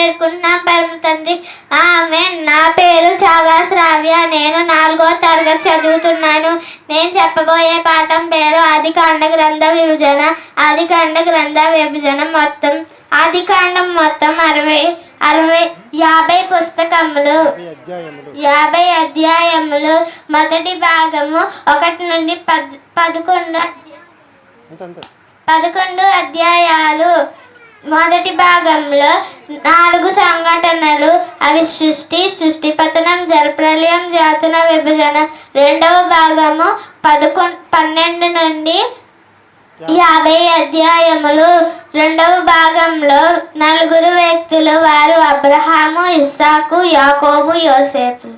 వేడుకుంటున్నాం పరమ తండ్రి. ఆమేన్. నా పేరు చావా శ్రావ్య. నేను 4వ తరగతి చదువుతున్నాను. నేను చెప్పబోయే పాఠం పేరు ఆదికాండ గ్రంథ విభజన. ఆదికాండ గ్రంథ విభజన మొత్తం ఆదికాండం మొత్తం 50 పుస్తకములు, 50 అధ్యాయములు. మొదటి భాగము 1 నుండి 11 అధ్యాయాలు. మొదటి భాగంలో 4 సంఘటనలు. అవి సృష్టి పతనం, జలప్రలయం, జాతుల విభజన. రెండవ భాగము 12 నుండి 50 అధ్యాయములు. రెండవ భాగంలో 4 వ్యక్తులు. వారు అబ్రహాము, ఇస్సాకు, యాకోబు, యోసేపు.